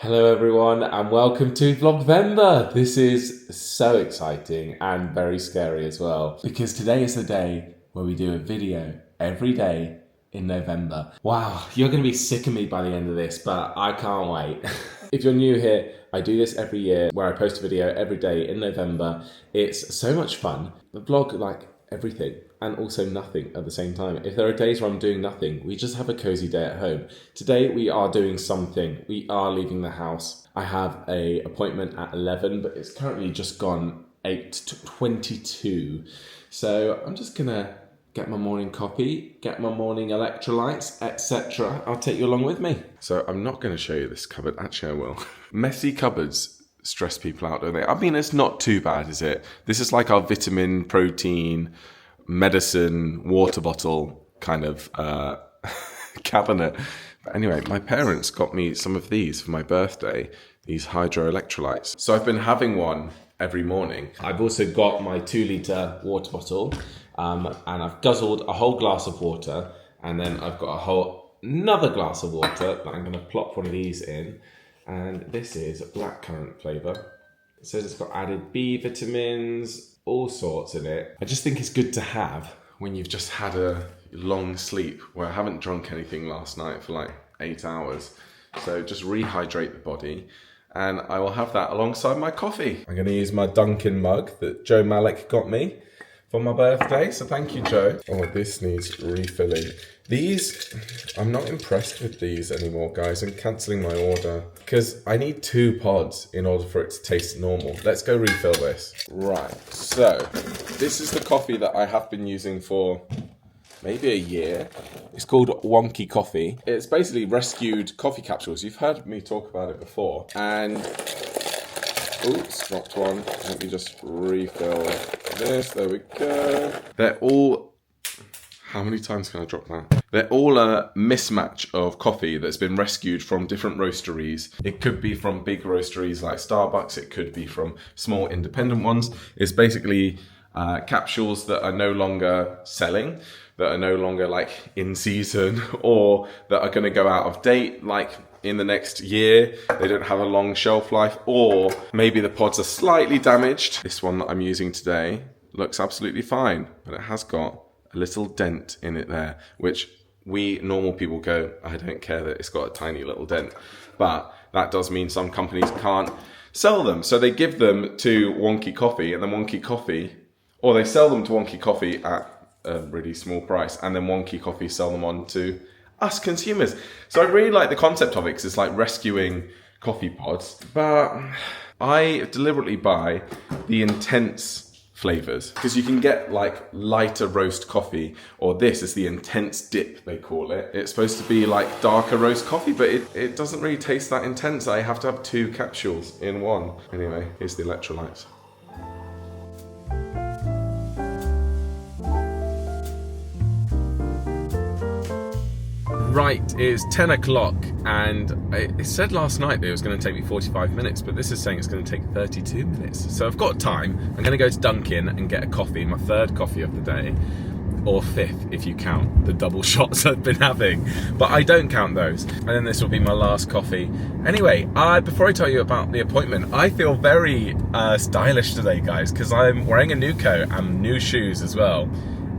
Hello everyone and welcome to Vlogvember. This is so exciting and very scary as well because today is the day where we do a video every day in November. Wow, you're going to be sick of me by the end of this, but I can't wait. If you're new here, I do this every year where I post a video every day in November. It's so much fun. The vlog, like everything and also nothing at the same time. If there are days where I'm doing nothing, we just have a cozy day at home. Today we are doing something. We are leaving the house. I have an appointment at 11, but it's currently just gone 8:22. So I'm just gonna get my morning coffee, get my morning electrolytes, etc. I'll take you along with me. So I'm not gonna show you this cupboard. Actually, I will. Messy cupboards stress people out, don't they? I mean, it's not too bad, is it? This is like our vitamin, protein, medicine, water bottle kind of cabinet. But anyway, my parents got me some of these for my birthday, these hydro electrolytes. So I've been having one every morning. I've also got my 2-litre water bottle and I've guzzled a whole glass of water, and then I've got another glass of water that I'm going to plop one of these in. And this is blackcurrant flavour. It says it's got added B vitamins, all sorts in it. I just think it's good to have when you've just had a long sleep, where I haven't drunk anything last night for like 8 hours. So just rehydrate the body, and I will have that alongside my coffee. I'm going to use my Dunkin' mug that Joe Malik got me for my birthday, so thank you, Joe. Oh, this needs refilling. These, I'm not impressed with these anymore, guys. I'm cancelling my order because I need 2 pods in order for it to taste normal. Let's go refill this. Right, so this is the coffee that I have been using for maybe a year. It's called Wonky Coffee. It's basically rescued coffee capsules. You've heard me talk about it before. And, oops, dropped one. Let me just refill this. There we go. They're all... How many times can I drop that? They're all a mismatch of coffee that's been rescued from different roasteries. It could be from big roasteries like Starbucks. It could be from small independent ones. It's basically capsules that are no longer selling, that are no longer like in season, or that are going to go out of date like in the next year. They don't have a long shelf life, or maybe the pods are slightly damaged. This one that I'm using today looks absolutely fine, but it has got a little dent in it there, which we normal people go, I don't care that it's got a tiny little dent, but that does mean some companies can't sell them. So they give them to Wonky Coffee, and then Wonky Coffee, or they sell them to Wonky Coffee at a really small price, and then Wonky Coffee sell them on to us consumers. So I really like the concept of it because it's like rescuing coffee pods, but I deliberately buy the intense flavors because you can get like lighter roast coffee, or this is the intense dip they call it. It's supposed to be like darker roast coffee, but it doesn't really taste that intense. I have to have 2 capsules in one. Anyway, here's the electrolytes. Right, it's 10 o'clock and it said last night that it was going to take me 45 minutes, but this is saying it's going to take 32 minutes. So I've got time. I'm going to go to Dunkin' and get a coffee, my 3rd coffee of the day, or 5th if you count the double shots I've been having, but I don't count those. And then this will be my last coffee. Anyway, before I tell you about the appointment, I feel very stylish today, guys, because I'm wearing a new coat and new shoes as well.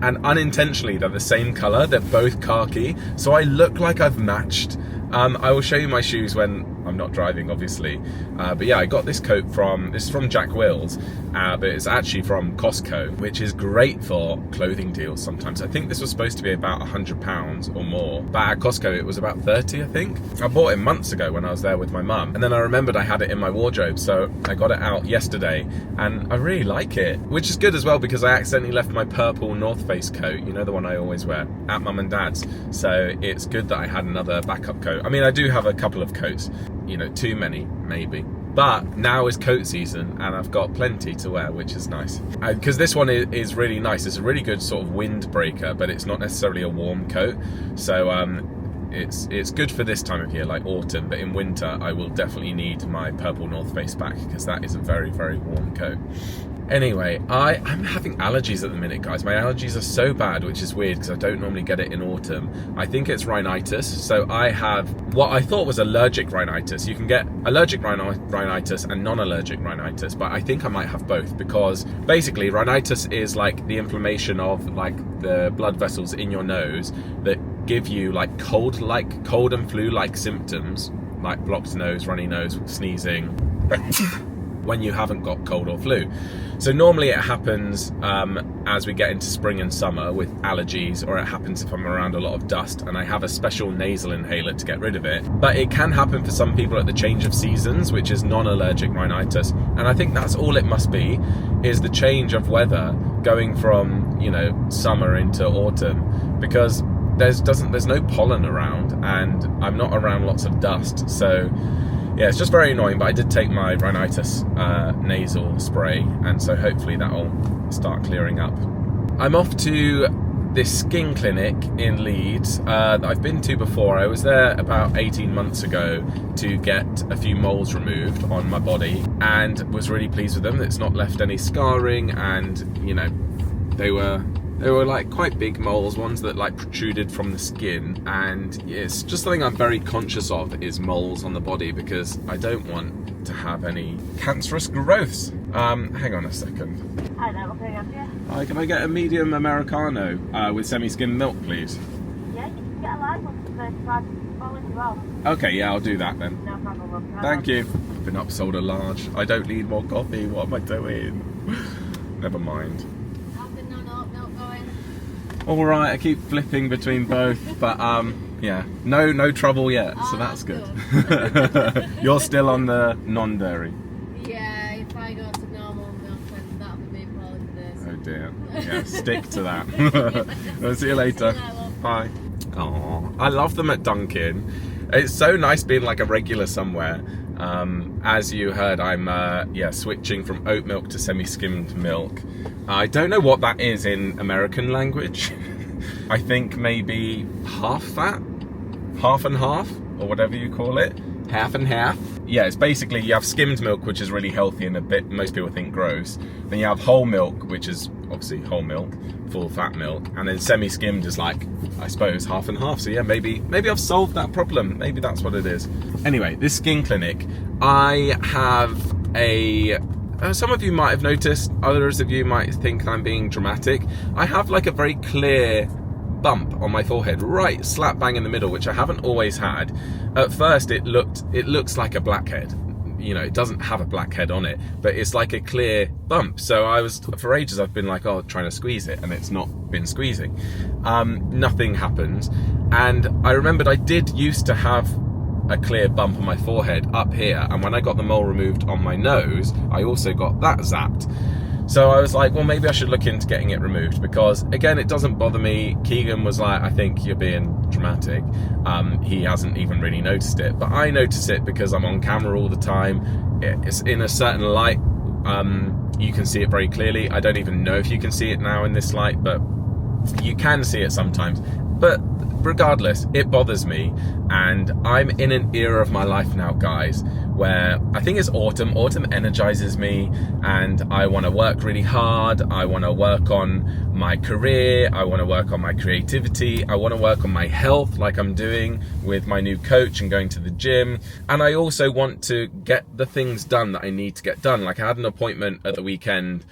And unintentionally, they're the same colour. They're both khaki, so I look like I've matched. I will show you my shoes when I'm not driving, obviously. But yeah, I got this coat from Jack Wills, but it's actually from Costco, which is great for clothing deals sometimes. I think this was supposed to be about £100 or more, but at Costco it was about 30, I think. I bought it months ago when I was there with my mum, and then I remembered I had it in my wardrobe, so I got it out yesterday, and I really like it, which is good as well because I accidentally left my purple North Face coat, you know, the one I always wear, at mum and dad's, so it's good that I had another backup coat. I mean, I do have a couple of coats, you know, too many, maybe. But now is coat season and I've got plenty to wear, which is nice. Because this one is really nice. It's a really good sort of windbreaker, but it's not necessarily a warm coat. So it's good for this time of year, like autumn. But in winter, I will definitely need my purple North Face back because that is a very, very warm coat. Anyway, I'm having allergies at the minute, guys. My allergies are so bad, which is weird because I don't normally get it in autumn. I think it's rhinitis. So I have what I thought was allergic rhinitis. You can get allergic rhinitis and non-allergic rhinitis, but I think I might have both, because basically rhinitis is like the inflammation of like the blood vessels in your nose that give you like cold and flu-like symptoms, like blocked nose, runny nose, sneezing, when you haven't got cold or flu. So normally it happens as we get into spring and summer with allergies, or it happens if I'm around a lot of dust and I have a special nasal inhaler to get rid of it. But it can happen for some people at the change of seasons, which is non-allergic rhinitis. And I think that's all it must be, is the change of weather going from, you know, summer into autumn, because there's no pollen around and I'm not around lots of dust. So yeah, it's just very annoying, but I did take my rhinitis nasal spray, and so hopefully that'll start clearing up. I'm off to this skin clinic in Leeds that I've been to before. I was there about 18 months ago to get a few moles removed on my body, and was really pleased with them. It's not left any scarring, and you know, they were like quite big moles, ones that like protruded from the skin, and it's just something I'm very conscious of, is moles on the body, because I don't want to have any cancerous growths. Hang on a second. Hi there, what can I get you? Hi, can I get a medium Americano with semi-skimmed milk, please? Yeah, you can get a live one for 35 as well. Okay, yeah, I'll do that then. No problem. Thank you. I've been upsold a large. I don't need more coffee. What am I doing? Never mind. All right, I keep flipping between both, but yeah, no trouble yet, so that's good. You're still on the non-dairy. Yeah, if I go to normal milk, then that'll be me probably for this. Oh dear. Yeah, stick to that. I'll see you later. Bye. Oh, I love them at Dunkin'. It's so nice being like a regular somewhere. As you heard, I'm switching from oat milk to semi-skimmed milk. I don't know what that is in American language. I think maybe half that, half and half, or whatever you call it, half and half. Yeah, it's basically, you have skimmed milk, which is really healthy and a bit, most people think gross. Then you have whole milk, which is obviously whole milk, full fat milk, and then semi-skimmed is like, I suppose, half and half. So yeah, maybe I've solved that problem. Maybe that's what it is. Anyway, this skin clinic, I have a... some of you might have noticed, others of you might think I'm being dramatic. I have like a very clear bump on my forehead, right slap bang in the middle, which I haven't always had. At first it looks like a blackhead. You know, it doesn't have a blackhead on it, but it's like a clear bump. So for ages I've been like, oh, trying to squeeze it, and it's not been squeezing. Nothing happens. And I remembered I did used to have a clear bump on my forehead up here, and when I got the mole removed on my nose, I also got that zapped. So I was like, well, maybe I should look into getting it removed, because again, it doesn't bother me. Keegan was like, I think you're being dramatic. He hasn't even really noticed it, but I notice it because I'm on camera all the time. It's in a certain light. You can see it very clearly. I don't even know if you can see it now in this light, but you can see it sometimes. But regardless, it bothers me, and I'm in an era of my life now, guys, where I think it's autumn. Autumn energizes me, and I want to work really hard. I want to work on my career. I want to work on my creativity. I want to work on my health, like I'm doing with my new coach and going to the gym. And I also want to get the things done that I need to get done. Like I had an appointment at the weekend,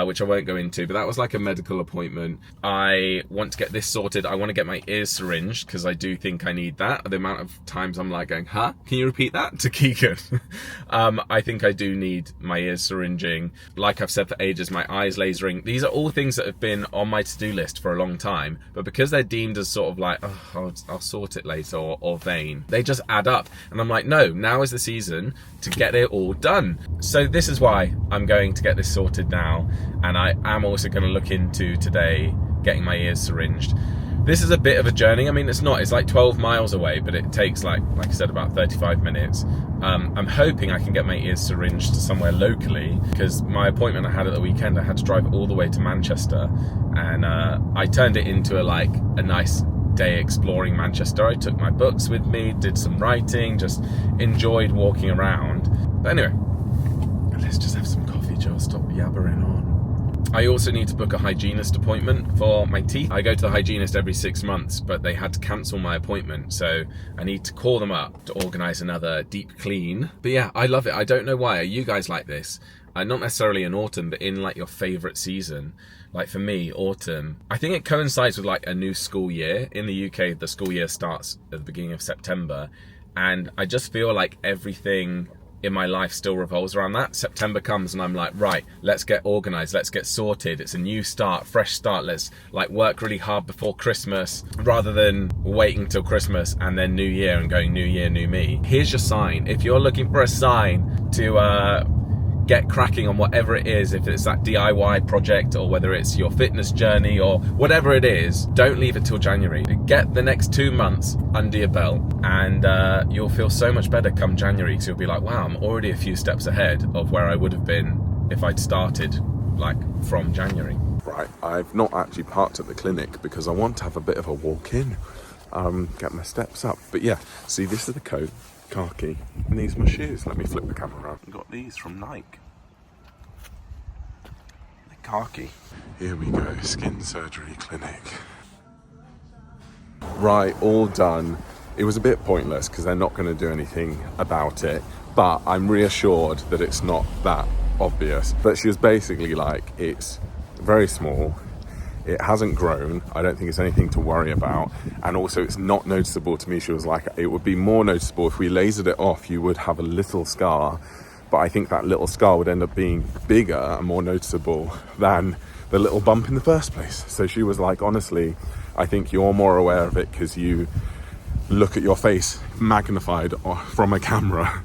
which I won't go into, but that was like a medical appointment. I want to get this sorted. I want to get my ears syringed, because I do think I need that. The amount of times I'm like going, huh? Can you repeat that? To Keegan. I think I do need my ears syringing. Like I've said for ages, my eyes lasering. These are all things that have been on my to-do list for a long time, but because they're deemed as sort of like, oh, I'll sort it later, or vain, they just add up. And I'm like, no, now is the season to get it all done. So this is why I'm going to get this sorted now. And I am also going to look into today getting my ears syringed. This is a bit of a journey. I mean, it's like 12 miles away, but it takes like I said, about 35 minutes. I'm hoping I can get my ears syringed to somewhere locally, because my appointment I had at the weekend, I had to drive all the way to Manchester, and I turned it into a nice day exploring Manchester. I took my books with me, did some writing, just enjoyed walking around. But anyway, let's just have some coffee Rachel, stop yabbering on. I also need to book a hygienist appointment for my teeth. I go to the hygienist every 6 months, but they had to cancel my appointment, so I need to call them up to organise another deep clean. But yeah, I love it. I don't know why. Are you guys like this? Not necessarily in autumn, but in like your favourite season. Like for me, autumn, I think it coincides with like a new school year. In the UK, the school year starts at the beginning of September, and I just feel like everything in my life still revolves around that. September comes and I'm like, right, let's get organised, let's get sorted. It's a new start, fresh start. Let's like work really hard before Christmas rather than waiting till Christmas and then New Year and going New Year, new me. Here's your sign. If you're looking for a sign to get cracking on whatever it is, if it's that DIY project or whether it's your fitness journey or whatever it is, don't leave it till January. Get the next 2 months under your belt and you'll feel so much better come January, because you'll be like, wow, I'm already a few steps ahead of where I would have been if I'd started like from January. Right, I've not actually parked at the clinic because I want to have a bit of a walk in, get my steps up. But yeah, see, this is the coat, khaki, and these are my shoes. Let me flip the camera around. I got these from Nike. The khaki. Here we go, skin surgery clinic. Right, all done. It was a bit pointless because they're not going to do anything about it, but I'm reassured that it's not that obvious. But she was basically like, it's very small, it hasn't grown, I don't think it's anything to worry about, and also it's not noticeable to me. She was like, it would be more noticeable if we lasered it off, you would have a little scar, but I think that little scar would end up being bigger and more noticeable than the little bump in the first place. So she was like, honestly, I think you're more aware of it because you look at your face magnified from a camera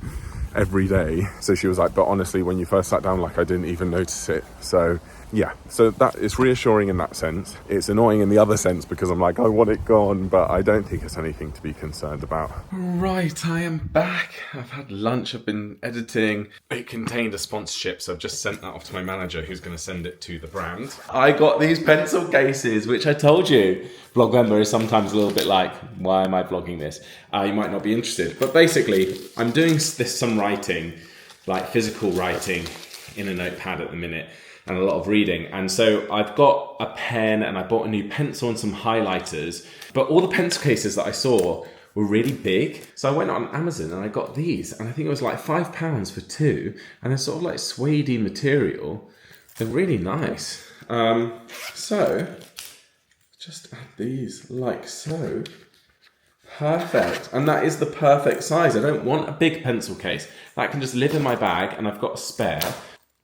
every day. So she was like, but honestly, when you first sat down, like, I didn't even notice it. So yeah, so that is reassuring in that sense. It's annoying in the other sense because I'm like, I want it gone, but I don't think it's anything to be concerned about. Right, I am back. I've had lunch, I've been editing. It contained a sponsorship, so I've just sent that off to my manager who's going to send it to the brand. I got these pencil cases, which I told you, Vlogvember is sometimes a little bit like, why am I vlogging this? You might not be interested, but basically I'm doing some writing, like physical writing in a notepad at the minute, and a lot of reading. And so I've got a pen and I bought a new pencil and some highlighters, but all the pencil cases that I saw were really big. So I went on Amazon and I got these, and I think it was like £5 for 2, and they're sort of like suede material. They're really nice. So just add these like so. Perfect. And that is the perfect size. I don't want a big pencil case. That can just live in my bag and I've got a spare.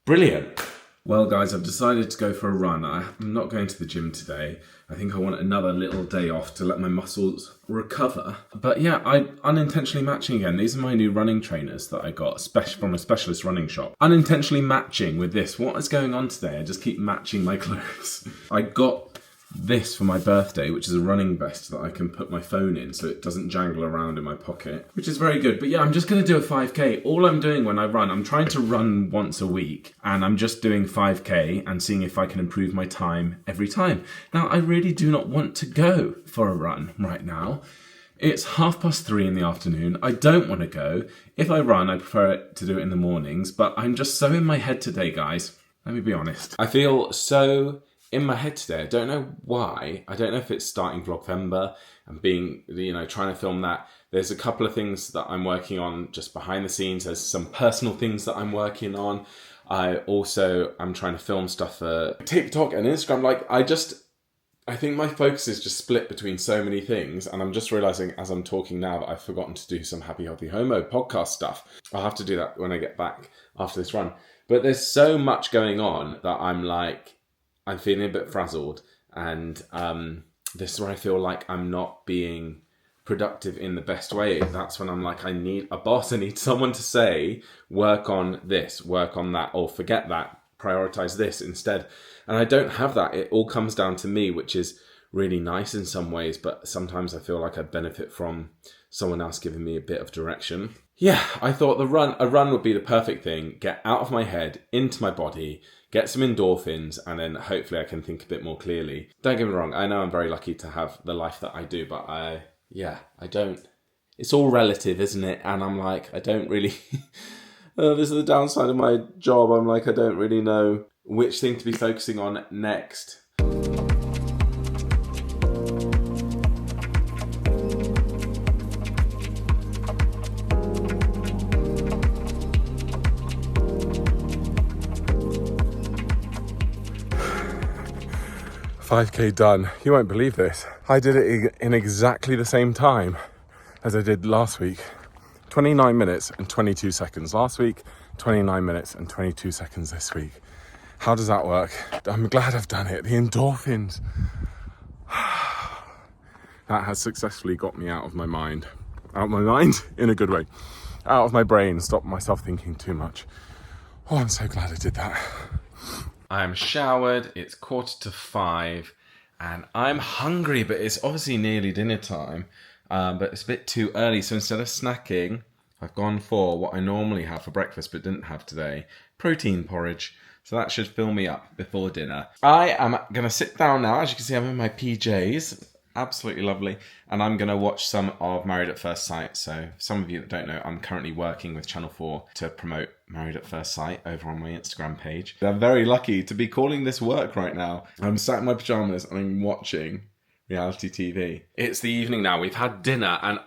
Brilliant. Well guys, I've decided to go for a run. I'm not going to the gym today. I think I want another little day off to let my muscles recover. But yeah, I'm unintentionally matching again. These are my new running trainers that I got from a specialist running shop. Unintentionally matching with this. What is going on today? I just keep matching my clothes. I got this for my birthday, which is a running vest that I can put my phone in so it doesn't jangle around in my pocket, which is very good. But yeah, I'm just going to do a 5k. All I'm doing when I run, I'm trying to run once a week, and I'm just doing 5k and seeing if I can improve my time every time. Now, I really do not want to go for a run right now. It's 3:30 in the afternoon. I don't want to go. If I run, I prefer to do it in the mornings, but I'm just so in my head today, guys. Let me be honest. I feel so in my head today. I don't know why. I don't know if it's starting Vlogvember and being, trying to film that. There's a couple of things that I'm working on just behind the scenes. There's some personal things that I'm working on. I'm trying to film stuff for TikTok and Instagram. I think my focus is just split between so many things, and I'm just realizing as I'm talking now that I've forgotten to do some Happy Healthy Homo podcast stuff. I'll have to do that when I get back after this run. But there's so much going on that I'm feeling a bit frazzled, and this is where I feel like I'm not being productive in the best way. That's when I'm like, I need a boss. I need someone to say, work on this, work on that, or forget that, prioritize this instead. And I don't have that. It all comes down to me, which is really nice in some ways, but sometimes I feel like I benefit from someone else giving me a bit of direction. Yeah, I thought a run would be the perfect thing. Get out of my head, into my body, get some endorphins, and then hopefully I can think a bit more clearly. Don't get me wrong, I know I'm very lucky to have the life that I do, but I don't. It's all relative, isn't it? And I'm like, I don't really This is the downside of my job. I'm like, I don't really know which thing to be focusing on next. 5K done. You won't believe this. I did it in exactly the same time as I did last week. 29 minutes and 22 seconds last week, 29 minutes and 22 seconds this week. How does that work? I'm glad I've done it. The endorphins. That has successfully got me out of my mind. Out of my mind in a good way. Out of my brain, stopped myself thinking too much. Oh, I'm so glad I did that. I'm showered, it's 4:45, and I'm hungry, but it's obviously nearly dinner time, but it's a bit too early, so instead of snacking, I've gone for what I normally have for breakfast, but didn't have today, protein porridge, so that should fill me up before dinner. I am going to sit down now. As you can see, I'm in my PJs, absolutely lovely, and I'm going to watch some of Married at First Sight. So for some of you that don't know, I'm currently working with Channel 4 to promote Married at First Sight over on my Instagram page. I'm very lucky to be calling this work right now. I'm sat in my pajamas and I'm watching reality TV. It's the evening now, we've had dinner, and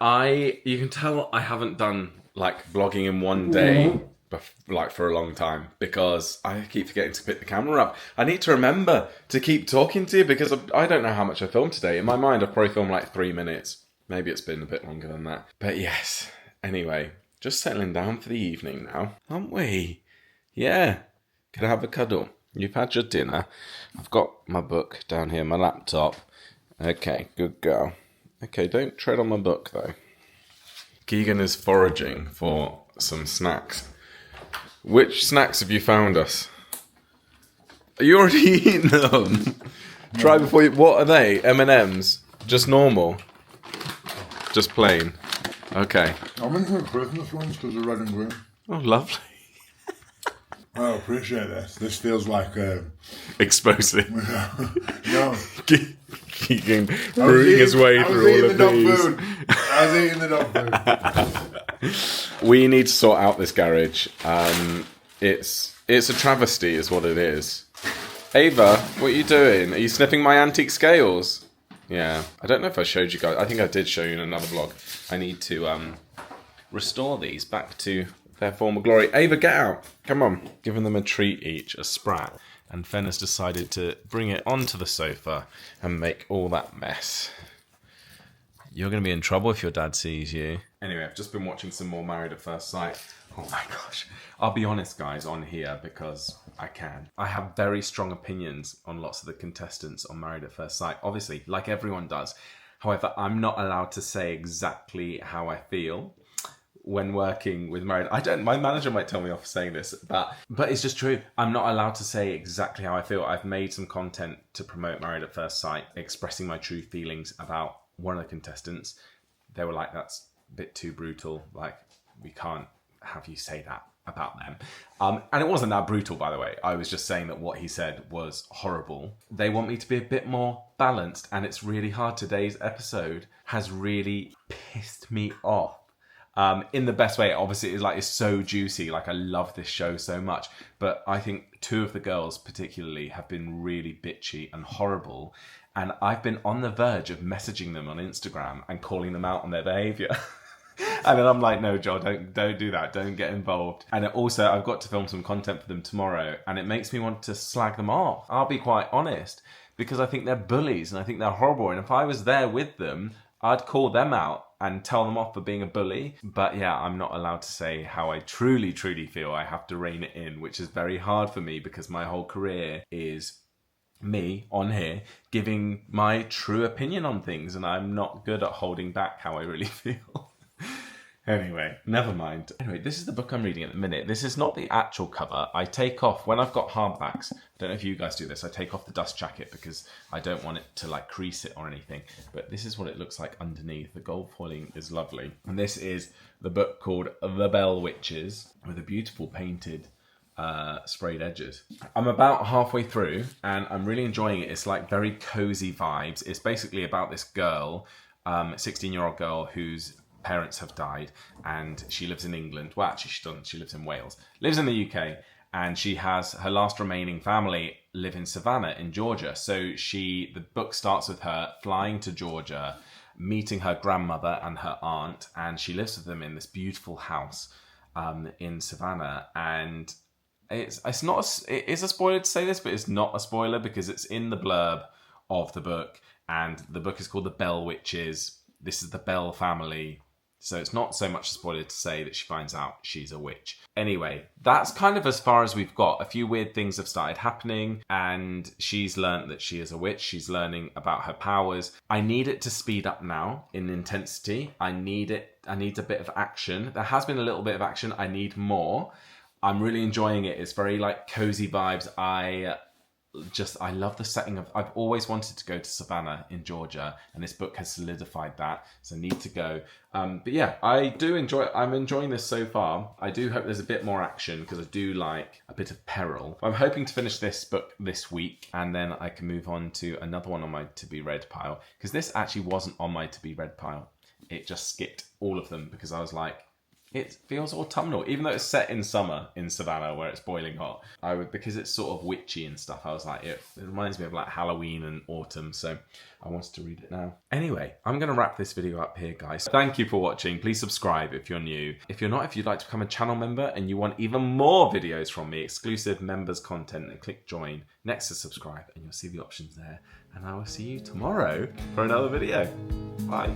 you can tell I haven't done like vlogging in one day like for a long time, because I keep forgetting to pick the camera up. I need to remember to keep talking to you, because I don't know how much I filmed today. In my mind, I've probably filmed like 3 minutes. Maybe it's been a bit longer than that. But yes, anyway, just settling down for the evening now, aren't we? Yeah, could I have a cuddle? You've had your dinner. I've got my book down here, my laptop. Okay, good girl. Okay, don't tread on my book though. Keegan is foraging for some snacks. Which snacks have you found us? Are you already eating them? Try before you... What are they? M&M's? Just normal? Just plain? Okay. I'm into the Christmas ones because they're red and green. Oh, lovely. I appreciate this. This feels like... Exposing. No. Keegan rooting his way through all of these. I was eating the dog food. We need to sort out this garage. It's a travesty is what it is. Ava, what are you doing? Are you sniffing my antique scales? Yeah. I don't know if I showed you guys. I think I did show you in another vlog. I need to restore these back to their former glory. Ava, get out. Come on. Giving them a treat each, a sprat. And Fen has decided to bring it onto the sofa and make all that mess. You're going to be in trouble if your dad sees you. Anyway, I've just been watching some more Married at First Sight. Oh my gosh. I'll be honest, guys, on here, because I can. I have very strong opinions on lots of the contestants on Married at First Sight. Obviously, like everyone does. However, I'm not allowed to say exactly how I feel when working with Married. My manager might tell me off for saying this, but it's just true. I'm not allowed to say exactly how I feel. I've made some content to promote Married at First Sight, expressing my true feelings about one of the contestants. They were like, that's a bit too brutal. Like, we can't have you say that about them. And it wasn't that brutal, by the way. I was just saying that what he said was horrible. They want me to be a bit more balanced, and it's really hard. Today's episode has really pissed me off. In the best way. Obviously, it's so juicy. Like, I love this show so much. But I think two of the girls particularly have been really bitchy and horrible. And I've been on the verge of messaging them on Instagram and calling them out on their behaviour. And then I'm like, no, Joel, don't do that. Don't get involved. And also, I've got to film some content for them tomorrow. And it makes me want to slag them off. I'll be quite honest. Because I think they're bullies and I think they're horrible. And if I was there with them, I'd call them out and tell them off for being a bully. But yeah, I'm not allowed to say how I truly, truly feel. I have to rein it in, which is very hard for me because my whole career is me on here giving my true opinion on things, and I'm not good at holding back how I really feel. Anyway, never mind. Anyway, this is the book I'm reading at the minute. This is not the actual cover. I take off, when I've got hardbacks, I don't know if you guys do this, I take off the dust jacket because I don't want it to like crease it or anything. But this is what it looks like underneath. The gold foiling is lovely. And this is the book called The Bell Witches, with a beautiful painted sprayed edges. I'm about halfway through and I'm really enjoying it. It's like very cozy vibes. It's basically about this girl, 16-year-old girl who's parents have died, and she lives in England. Well, actually, she doesn't. She lives in Wales. Lives in the UK, and she has her last remaining family live in Savannah in Georgia. So the book starts with her flying to Georgia, meeting her grandmother and her aunt, and she lives with them in this beautiful house in Savannah. And it is a spoiler to say this, but it's not a spoiler because it's in the blurb of the book, and the book is called The Bell Witches. This is the Bell family. So it's not so much a spoiler to say that she finds out she's a witch. Anyway, that's kind of as far as we've got. A few weird things have started happening, and she's learned that she is a witch. She's learning about her powers. I need it to speed up now in intensity. I need a bit of action. There has been a little bit of action. I need more. I'm really enjoying it. It's very like cozy vibes. I love the setting of, I've always wanted to go to Savannah in Georgia, and this book has solidified that, so I need to go. But yeah, I'm enjoying this so far. I do hope there's a bit more action because I do like a bit of peril. I'm hoping to finish this book this week, and then I can move on to another one on my to be read pile, because this actually wasn't on my to be read pile. It just skipped all of them because I was like, it feels autumnal, even though it's set in summer in Savannah where it's boiling hot. Because it's sort of witchy and stuff, I was like, it reminds me of like Halloween and autumn, so I wanted to read it now. Anyway, I'm going to wrap this video up here, guys. Thank you for watching. Please subscribe if you're new. If you're not, if you'd like to become a channel member and you want even more videos from me, exclusive members content, then click join next to subscribe and you'll see the options there. And I will see you tomorrow for another video. Bye.